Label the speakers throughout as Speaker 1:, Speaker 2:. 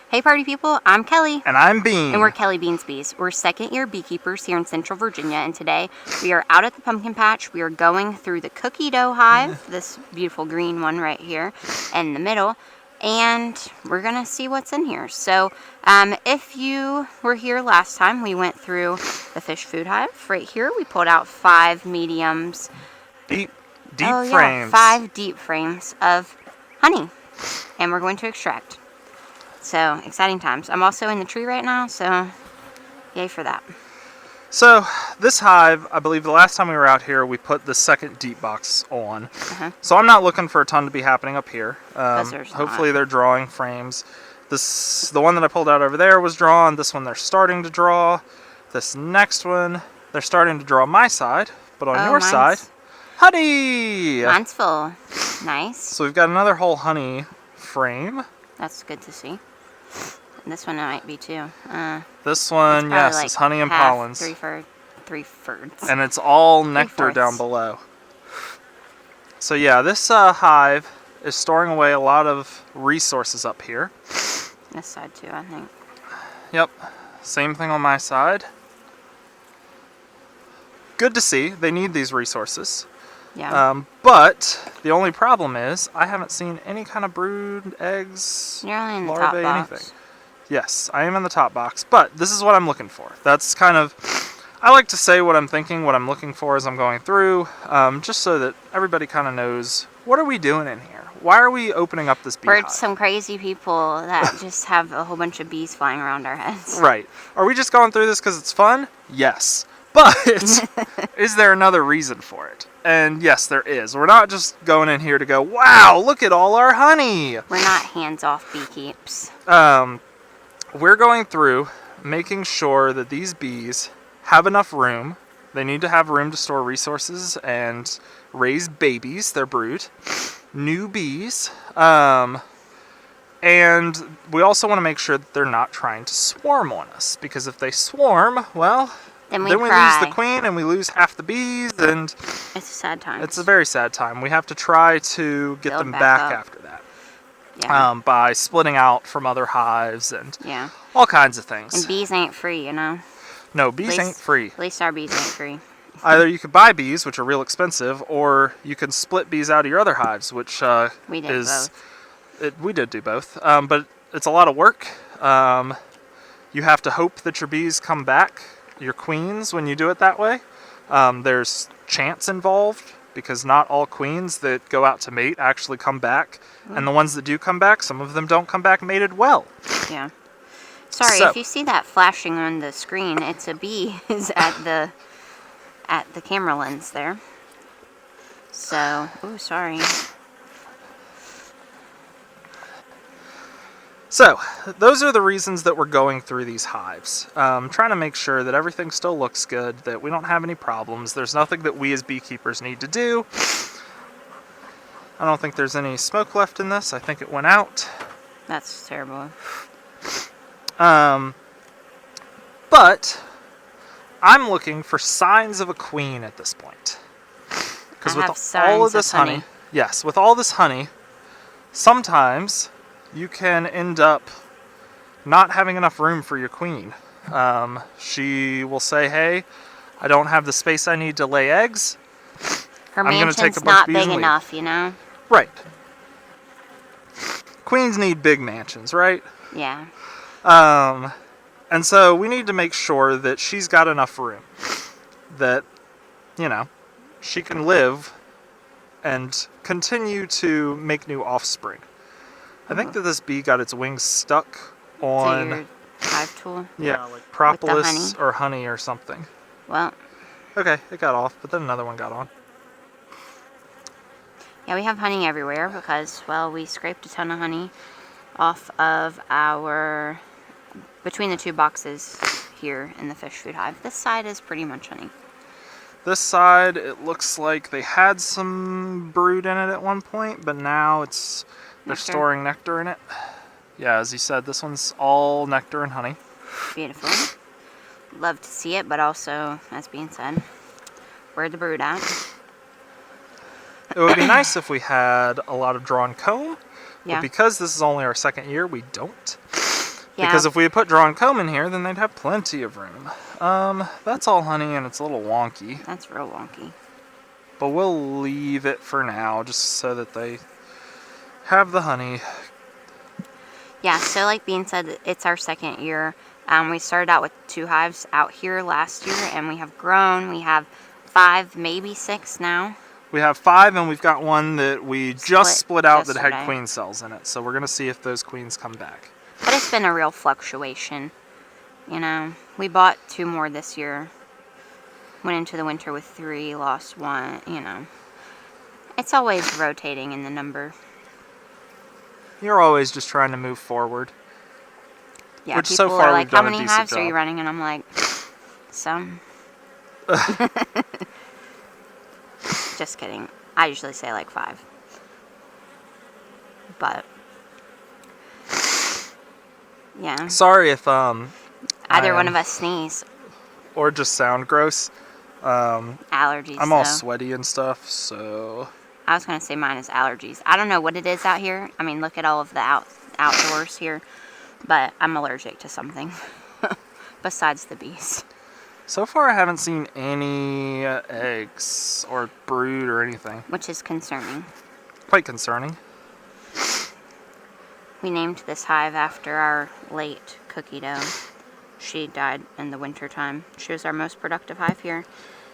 Speaker 1: Hey party people, I'm Kelly.
Speaker 2: And I'm Bean.
Speaker 1: And we're Kelly Beans Bees. We're second year beekeepers here in Central Virginia, and today we are out at the pumpkin patch. We are going through the cookie dough hive, this beautiful green one right here in the middle, and we're gonna see what's in here. So if you were here last time, we went through the fish food hive right here. We pulled out 5 mediums.
Speaker 2: Deep
Speaker 1: frames.
Speaker 2: frames.
Speaker 1: 5 deep frames of honey, and we're going to extract. So, exciting times. I'm also in the tree right now, so yay for that.
Speaker 2: So, this hive, I believe the last time we were out here, we put the second deep box on. So I'm not looking for a ton to be happening up here. Hopefully they're drawing frames. The one that I pulled out over there was drawn. This one they're starting to draw. This next one, they're starting to draw my side. But on your side, honey!
Speaker 1: Mine's full. Nice.
Speaker 2: So we've got another whole honey frame.
Speaker 1: That's good to see. This one might be too.
Speaker 2: This one, yes,
Speaker 1: like
Speaker 2: is honey and pollens.
Speaker 1: 3/4.
Speaker 2: And it's all nectar down below. So yeah, this hive is storing away a lot of resources up here.
Speaker 1: This side too, I think.
Speaker 2: Yep, same thing on my side. Good to see. They need these resources.
Speaker 1: Yeah.
Speaker 2: But the only problem is I haven't seen any kind of brood, eggs,
Speaker 1: You're only in the
Speaker 2: larvae,
Speaker 1: top box.
Speaker 2: anything. Yes, I am in the top box, but this is what I'm looking for. That's kind of, I like to say what I'm thinking, what I'm looking for as I'm going through, just so that everybody kind of knows, what are we doing in here? Why are we opening up this beehive?
Speaker 1: We're some crazy people that just have a whole bunch of bees flying around our heads.
Speaker 2: Right. Are we just going through this because it's fun? Yes. But is there another reason for it? And yes, there is. We're not just going in here to go, wow, look at all our honey.
Speaker 1: We're not hands-off beekeeps.
Speaker 2: We're going through making sure that these bees have enough room. They need to have room to store resources and raise babies, their brood, new bees. And we also want to make sure that they're not trying to swarm on us. Because if they swarm, well,
Speaker 1: then we
Speaker 2: lose the queen and we lose half the bees. And
Speaker 1: it's a sad time.
Speaker 2: It's a very sad time. We have to try to get them back after that.
Speaker 1: Yeah.
Speaker 2: By splitting out from other hives and
Speaker 1: yeah.
Speaker 2: all kinds of things.
Speaker 1: And bees ain't free, you know?
Speaker 2: No, bees ain't free.
Speaker 1: At least our bees ain't free.
Speaker 2: Either you could buy bees, which are real expensive, or you can split bees out of your other hives, which
Speaker 1: we did both.
Speaker 2: We did do both, but it's a lot of work. You have to hope that your bees come back, your queens, when you do it that way. There's chance involved, because not all queens that go out to mate actually come back. And the ones that do come back, some of them don't come back mated well.
Speaker 1: Yeah. Sorry, if you see that flashing on the screen, it's a bee is at the camera lens there. So, ooh, sorry.
Speaker 2: So, those are the reasons that we're going through these hives. Trying to make sure that everything still looks good, that we don't have any problems. There's nothing that we as beekeepers need to do. I don't think there's any smoke left in this. I think it went out.
Speaker 1: That's terrible.
Speaker 2: But I'm looking for signs of a queen at this point. Because with all of this honey, yes, with all this honey, sometimes you can end up not having enough room for your queen. She will say, hey, I don't have the space I need to lay eggs.
Speaker 1: Her mansion's not big enough, you know?
Speaker 2: Right. Queens need big mansions, right?
Speaker 1: Yeah.
Speaker 2: And so we need to make sure that she's got enough room. That, you know, she can live and continue to make new offspring. I think that this bee got its wings stuck on
Speaker 1: your hive tool?
Speaker 2: Yeah, like propolis or honey or something.
Speaker 1: Well.
Speaker 2: Okay, it got off, but then another one got on.
Speaker 1: Yeah, we have honey everywhere because, well, we scraped a ton of honey off of between the 2 boxes here in the fish food hive. This side is pretty much honey.
Speaker 2: This side, it looks like they had some brood in it at one point, but now they're storing nectar in it. Yeah, as you said, this one's all nectar and honey.
Speaker 1: Beautiful. Love to see it, but also, as being said, where'd the brood at?
Speaker 2: It would be nice if we had a lot of drawn comb,
Speaker 1: Yeah.
Speaker 2: but because this is only our second year, we don't.
Speaker 1: Yeah.
Speaker 2: Because if we had put drawn comb in here, then they'd have plenty of room. That's all honey, and it's a little wonky.
Speaker 1: That's real wonky.
Speaker 2: But we'll leave it for now, just so that they have the honey.
Speaker 1: Yeah, so like Bean said, it's our second year. We started out with 2 hives out here last year, and we have grown. We have 5, maybe 6 now.
Speaker 2: We have 5, and we've got one that we just split out
Speaker 1: yesterday.
Speaker 2: that had queen cells in it. So we're going to see if those queens come back.
Speaker 1: But it's been a real fluctuation. You know, we bought 2 more this year. Went into the winter with 3, lost 1, you know. It's always rotating in the number.
Speaker 2: You're always just trying to move forward.
Speaker 1: Yeah,
Speaker 2: which
Speaker 1: people
Speaker 2: so far
Speaker 1: are like,
Speaker 2: we've done
Speaker 1: how
Speaker 2: a
Speaker 1: many
Speaker 2: decent
Speaker 1: hives are you
Speaker 2: job.
Speaker 1: running? And I'm like, some. Just kidding. I usually say like 5. But yeah.
Speaker 2: Sorry if
Speaker 1: Either one of us sneeze.
Speaker 2: or just sound gross.
Speaker 1: Allergies.
Speaker 2: I'm all sweaty and stuff, so
Speaker 1: I was gonna say mine is allergies. I don't know what it is out here. I mean, look at all of the outdoors here, but I'm allergic to something besides the bees.
Speaker 2: so far I haven't seen any eggs or brood or anything.
Speaker 1: Which is concerning.
Speaker 2: Quite concerning.
Speaker 1: We named this hive after our late cookie dough. She died in the winter time. She was our most productive hive here.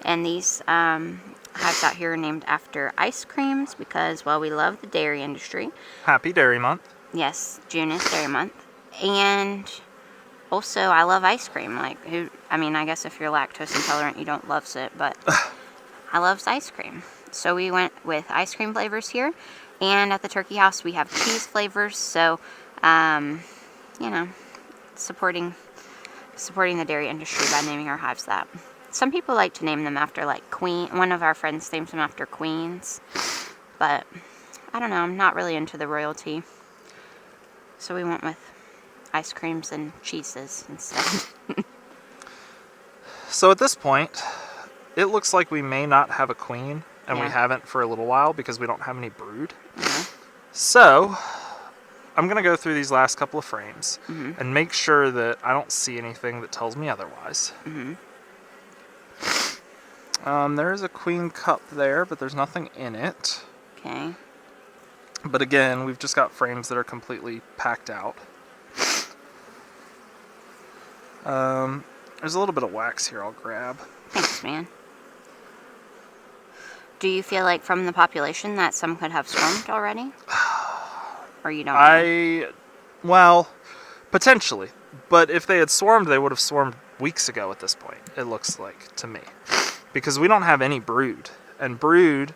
Speaker 1: And these hives out here are named after ice creams because, well, we love the dairy industry.
Speaker 2: Happy Dairy Month.
Speaker 1: Yes, June is dairy month. And also, I love ice cream. Like, I guess if you're lactose intolerant, you don't love it, but I love ice cream. So we went with ice cream flavors here. And at the turkey house, we have cheese flavors. So, you know, supporting the dairy industry by naming our hives that. Some people like to name them after, like, one of our friends names them after queens. But, I don't know, I'm not really into the royalty. So we went with ice creams and cheeses instead.
Speaker 2: So at this point, it looks like we may not have a queen, and we
Speaker 1: Yeah.
Speaker 2: haven't for a little while because we don't have any brood.
Speaker 1: Mhm.
Speaker 2: So I'm going to go through these last couple of frames
Speaker 1: Mhm.
Speaker 2: and make sure that I don't see anything that tells me otherwise.
Speaker 1: Mhm.
Speaker 2: There is a queen cup there, but there's nothing in it.
Speaker 1: Okay.
Speaker 2: But again, we've just got frames that are completely packed out. There's a little bit of wax here I'll grab.
Speaker 1: Thanks, man. Do you feel like from the population that some could have swarmed already? Or you don't know?
Speaker 2: Well, potentially. But if they had swarmed, they would have swarmed weeks ago at this point, it looks like to me. Because we don't have any brood. And brood,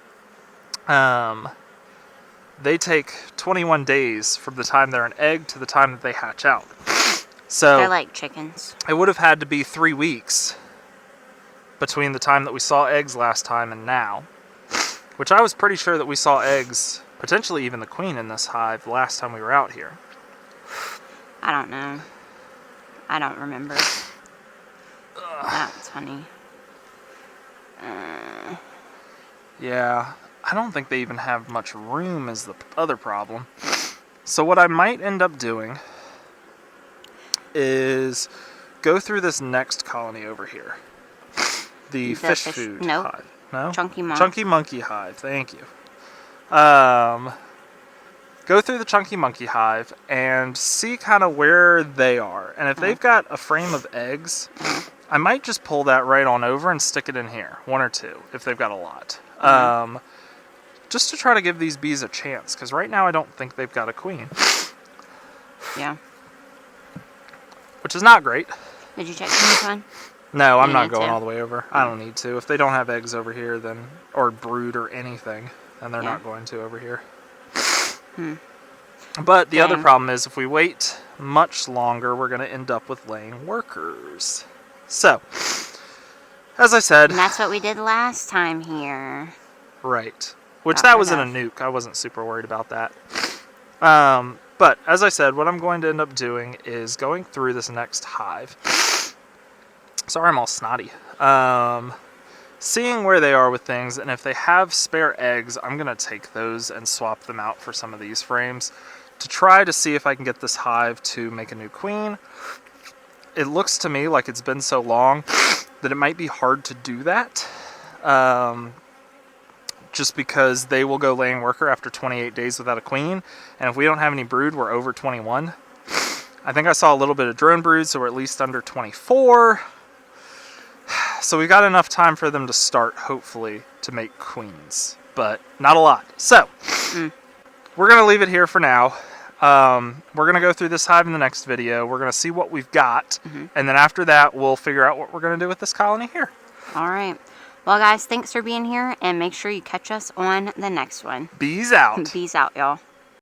Speaker 2: they take 21 days from the time they're an egg to the time that they hatch out. So
Speaker 1: They're like chickens.
Speaker 2: it would have had to be 3 weeks between the time that we saw eggs last time and now. Which I was pretty sure that we saw eggs, potentially even the queen in this hive, last time we were out here.
Speaker 1: I don't know. I don't remember. That's honey.
Speaker 2: Yeah, I don't think they even have much room is the other problem. So what I might end up doing is go through this next colony over here. The fish food hive. No?
Speaker 1: Chunky monkey.
Speaker 2: Chunky monkey hive, thank you. Go through the chunky monkey hive and see kind of where they are. And if they've got a frame of eggs, I might just pull that right on over and stick it in here. 1 or 2, if they've got a lot. Just to try to give these bees a chance, because right now I don't think they've got a queen.
Speaker 1: Yeah.
Speaker 2: Which is not great.
Speaker 1: Did you check this one?
Speaker 2: No, I'm
Speaker 1: You
Speaker 2: not
Speaker 1: need
Speaker 2: going
Speaker 1: to.
Speaker 2: all the way over. I don't need to. If they don't have eggs over here, then or brood or anything, then they're
Speaker 1: Yeah.
Speaker 2: not going to over here. But the other
Speaker 1: Dang.
Speaker 2: problem is if we wait much longer, we're going to end up with laying workers. So, as I said...
Speaker 1: And that's what we did last time here.
Speaker 2: Right. Which
Speaker 1: Got
Speaker 2: that
Speaker 1: rid
Speaker 2: was in a
Speaker 1: of.
Speaker 2: nuke. I wasn't super worried about that. But, as I said, what I'm going to end up doing is going through this next hive. Sorry, I'm all snotty. Seeing where they are with things, and if they have spare eggs, I'm going to take those and swap them out for some of these frames, to try to see if I can get this hive to make a new queen. It looks to me like it's been so long that it might be hard to do that. Just because they will go laying worker after 28 days without a queen. And if we don't have any brood, we're over 21. I think I saw a little bit of drone brood, so we're at least under 24. So we got enough time for them to start, hopefully, to make queens. But not a lot. So, we're going to leave it here for now. We're going to go through this hive in the next video. We're going to see what we've got. And then after that, we'll figure out what we're going to do with this colony here.
Speaker 1: All right. Well, guys, thanks for being here, and make sure you catch us on the next one.
Speaker 2: Bees out.
Speaker 1: Bees out, y'all.